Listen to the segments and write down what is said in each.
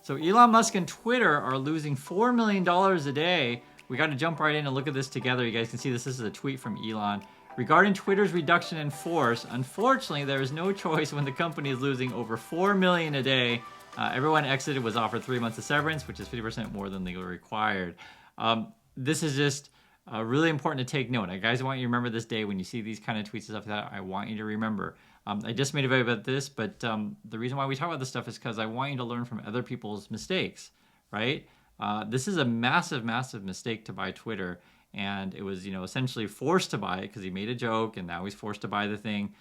So Elon Musk and Twitter are losing $4 million a day. We got to jump right in and look at this together. You guys can see this. This is a tweet from Elon. Regarding Twitter's reduction in force, unfortunately, there is no choice when the company is losing over $4 million a day. Everyone exited was offered 3 months of severance, which is 50% more than legally required. This is just really important to take note. Guys, I want you to remember this day when you see these kind of tweets and stuff like that. I want you to remember. I just made a video about this, but the reason why we talk about this stuff is because I want you to learn from other people's mistakes, right? This is a massive, massive mistake to buy Twitter. And it was, essentially forced to buy it because he made a joke, and now he's forced to buy the thing.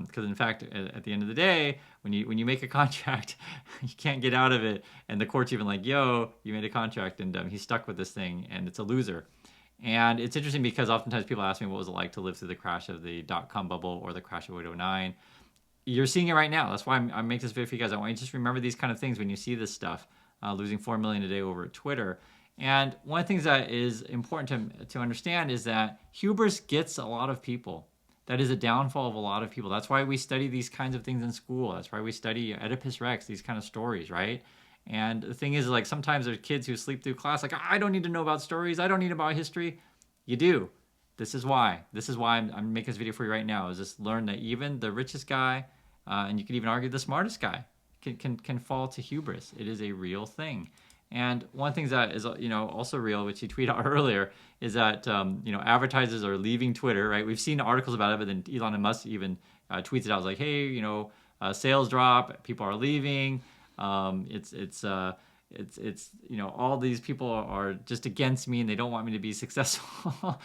Because in fact, at the end of the day, when you make a contract, you can't get out of it. And the court's even like, yo, you made a contract, and he's stuck with this thing, and it's a loser. And it's interesting because oftentimes people ask me what was it like to live through the crash of the dot-com bubble or the crash of 2009. You're seeing it right now. That's why I make this video for you guys. I want you to just remember these kind of things when you see this stuff, losing $4 million a day over at Twitter. And one of the things that is important to understand is that hubris gets a lot of people. That is a downfall of a lot of people. That's why we study these kinds of things in school. That's why we study Oedipus Rex, these kind of stories, right? And the thing is, like, sometimes there's kids who sleep through class, like, I don't need to know about stories. I don't need about history. You do. This is why. This is why I'm making this video for you right now, is just learn that even the richest guy, and you could even argue the smartest guy, can fall to hubris. It is a real thing. And one of the things that is, also real, which he tweeted out earlier, is that, advertisers are leaving Twitter, right? We've seen articles about it, but then Elon Musk even tweets it out. It was like, hey, sales drop, people are leaving. All these people are just against me and they don't want me to be successful.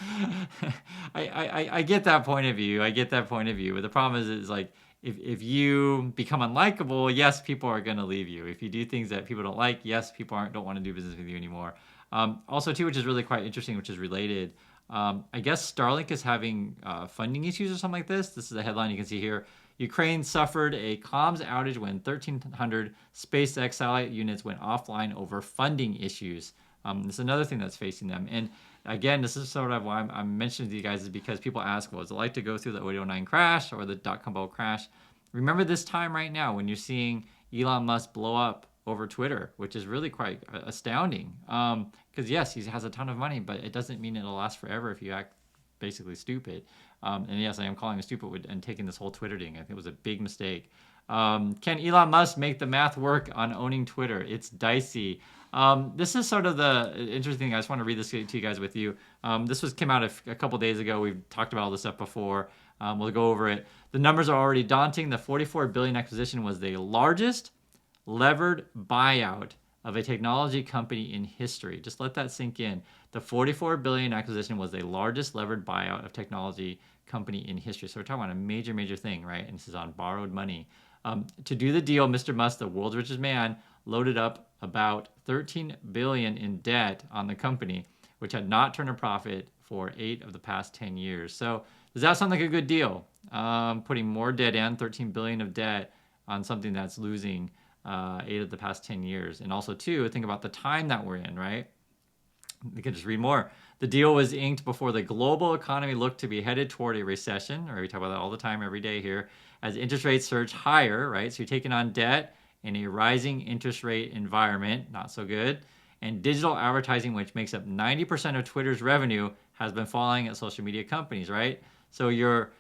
I get that point of view. But the problem is like, if you become unlikable, yes, people are going to leave you. If you do things that people don't like, yes, people don't want to do business with you anymore. Also, too, which is really quite interesting, which is related, I guess Starlink is having funding issues or something like this. This is a headline you can see here. Ukraine suffered a comms outage when 1,300 SpaceX satellite units went offline over funding issues. This is another thing that's facing them. And again, this is sort of why I'm mentioning to you guys, is because people ask, well, is it like to go through the 2009 crash or the dot-com bubble crash? Remember this time right now when you're seeing Elon Musk blow up over Twitter, which is really quite astounding. Because yes, he has a ton of money, but it doesn't mean it'll last forever if you act basically stupid. And yes, I am calling him stupid and taking this whole Twitter thing. I think it was a big mistake. Can Elon Musk make the math work on owning Twitter? It's dicey. This is sort of the interesting thing. I just want to read this to you guys with you. This came out a couple days ago. We've talked about all this stuff before. We'll go over it. The numbers are already daunting. The $44 billion acquisition was the largest levered buyout of a technology company in history. Just let that sink in. The $44 billion acquisition was the largest levered buyout of technology company in history. So we're talking about a major, major thing, right? And this is on borrowed money. To do the deal, Mr. Musk, the world's richest man, loaded up about $13 billion in debt on the company, which had not turned a profit for 8 of the past 10 years. So does that sound like a good deal? Putting more debt in, $13 billion of debt on something that's losing 8 of the past 10 years. And also, too, think about the time that we're in, right? You can just read more. The deal was inked before the global economy looked to be headed toward a recession, or we talk about that all the time, every day here, as interest rates surge higher, right? So you're taking on debt in a rising interest rate environment, not so good. And digital advertising, which makes up 90% of Twitter's revenue, has been falling at social media companies, right? So your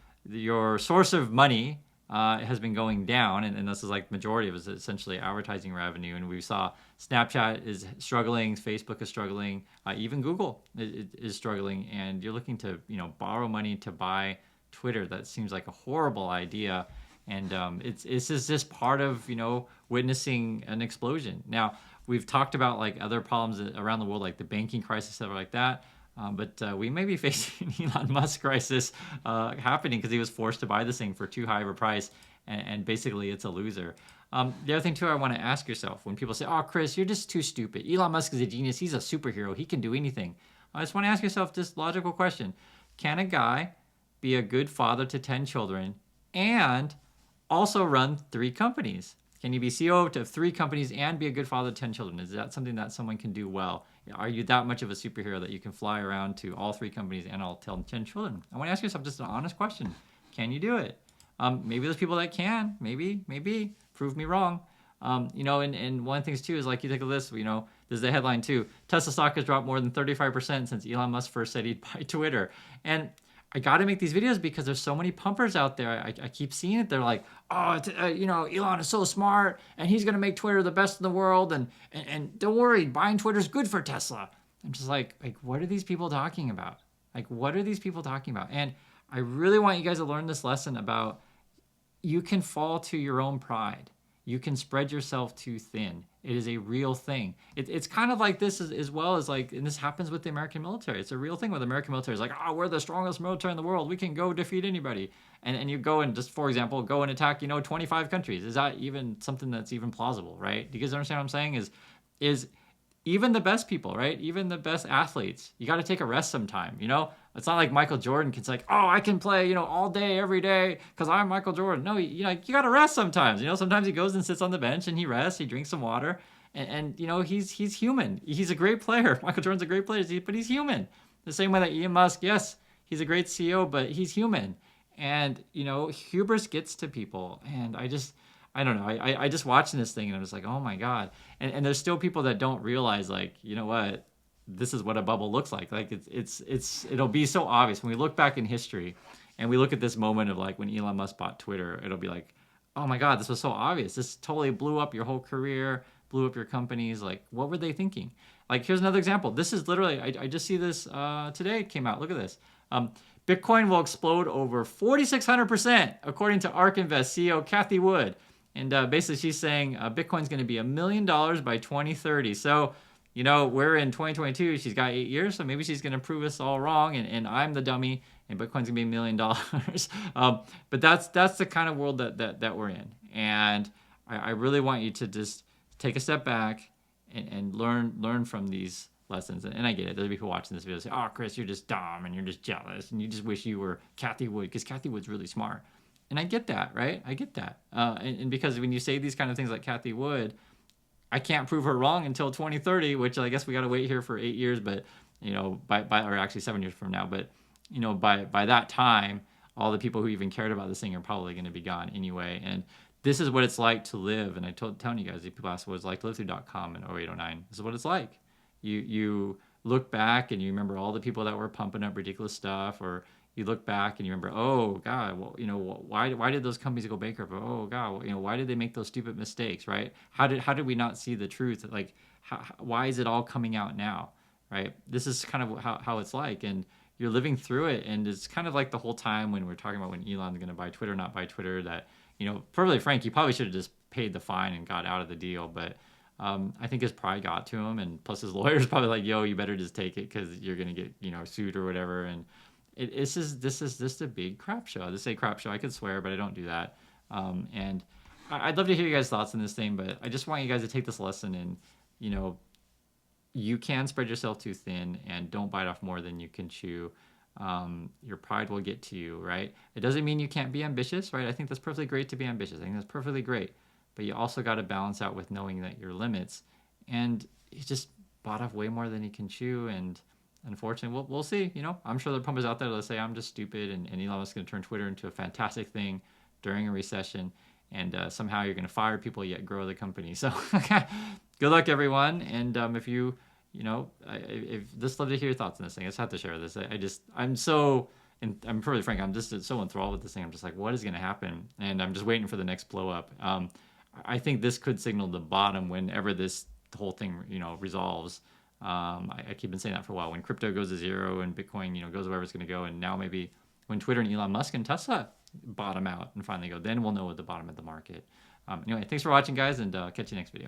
source of money has been going down, and this is like the majority of it is essentially advertising revenue. And we saw Snapchat is struggling, Facebook is struggling, even Google is struggling, and you're looking to borrow money to buy Twitter. That seems like a horrible idea, and it's just part of witnessing an explosion. Now we've talked about like other problems around the world, like the banking crisis, stuff like that. But we may be facing Elon Musk crisis happening because he was forced to buy this thing for too high of a price, and basically it's a loser. The other thing, too, I want to ask yourself, when people say, oh, Chris, you're just too stupid. Elon Musk is a genius. He's a superhero. He can do anything. I just want to ask yourself this logical question. Can a guy be a good father to 10 children and also run 3 companies? Can you be CEO of 3 companies and be a good father to 10 children? Is that something that someone can do well? Are you that much of a superhero that you can fly around to all 3 companies and all 10 children? I want to ask yourself just an honest question. Can you do it? Maybe there's people that can. Maybe. Prove me wrong. And one of the things too is like you take a list. There's the headline too. Tesla stock has dropped more than 35% since Elon Musk first said he'd buy Twitter. And I got to make these videos because there's so many pumpers out there. I keep seeing it. They're like, oh, Elon is so smart and he's going to make Twitter the best in the world. And don't worry, buying Twitter is good for Tesla. I'm just like, what are these people talking about? Like, what are these people talking about? And I really want you guys to learn this lesson about you can fall to your own pride. You can spread yourself too thin. It is a real thing. It's kind of like this as well as like, and this happens with the American military. It's a real thing with the American military. It's like, oh, we're the strongest military in the world. We can go defeat anybody. And you go and just, for example, go and attack, 25 countries. Is that even something that's even plausible, right? Do you guys understand what I'm saying? Is even the best people, right? Even the best athletes, you got to take a rest sometime, It's not like Michael Jordan can say, oh, I can play, all day, every day, because I'm Michael Jordan. No, you got to rest sometimes. Sometimes he goes and sits on the bench and he rests, he drinks some water, and he's human. He's a great player. Michael Jordan's a great player, but he's human. The same way that Elon Musk, yes, he's a great CEO, but he's human. And, hubris gets to people. And I don't know. I just watching this thing and I'm just like, oh my God. And there's still people that don't realize, like, you know what? This is what a bubble looks like. Like it'll be so obvious when we look back in history and we look at this moment of like when Elon Musk bought Twitter, it'll be like, oh my God, this was so obvious. This totally blew up your whole career, blew up your companies. Like, what were they thinking? Like, here's another example. This is literally, I just see this today. It came out. Look at this. Bitcoin will explode over 4,600%, according to ARK Invest CEO Cathie Wood. And basically she's saying Bitcoin's going to be $1 million by 2030. So, we're in 2022. She's got 8 years. So maybe she's going to prove us all wrong. And I'm the dummy. And Bitcoin's going to be $1 million. But that's the kind of world that we're in. And I really want you to just take a step back and learn from these lessons. And I get it. There's people watching this video say, oh, Chris, you're just dumb and you're just jealous. And you just wish you were Cathie Wood because Cathie Wood's really smart. And I get that, right? I get that. And because when you say these kind of things like Cathie Wood, I can't prove her wrong until 2030, which I guess we got to wait here for 8 years, but, or actually 7 years from now. But, by that time, all the people who even cared about this thing are probably going to be gone anyway. And this is what it's like to live. And telling you guys, if people ask what it's like to live through .com in 08, 09, this is what it's like. You look back and you remember all the people that were pumping up ridiculous stuff, or you look back and you remember, oh God, well, why did those companies go bankrupt? Oh God, well, why did they make those stupid mistakes, right? How did we not see the truth? Like, why is it all coming out now, right? This is kind of how it's like, and you're living through it, and it's kind of like the whole time when we're talking about when Elon's going to buy Twitter, not buy Twitter, that, perfectly frank, he probably should have just paid the fine and got out of the deal, but I think his pride got to him, and plus his lawyer's probably like, yo, you better just take it because you're going to get, sued or whatever, and this is just a big crap show. This is a crap show. I could swear, but I don't do that. And I'd love to hear you guys' thoughts on this thing, but I just want you guys to take this lesson and, you can spread yourself too thin and don't bite off more than you can chew. Your pride will get to you, right? It doesn't mean you can't be ambitious, right? I think that's perfectly great to be ambitious. I think that's perfectly great. But you also got to balance out with knowing that your limits. And he just bought off way more than he can chew, and unfortunately, we'll see. I'm sure there are pumpers out there that say I'm just stupid, and Elon Musk is going to turn Twitter into a fantastic thing during a recession, and somehow you're going to fire people yet grow the company. So good luck, everyone. And if you, if just love to hear your thoughts on this thing. I just have to share this. I'm so, and I'm pretty frank, I'm just so enthralled with this thing. I'm just like, what is going to happen? And I'm just waiting for the next blow up. I think this could signal the bottom whenever this whole thing, resolves. I keep been saying that for a while. When crypto goes to zero and Bitcoin, goes wherever it's going to go, and now maybe when Twitter and Elon Musk and Tesla bottom out and finally go, then we'll know at the bottom of the market. Anyway, thanks for watching, guys, and catch you next video.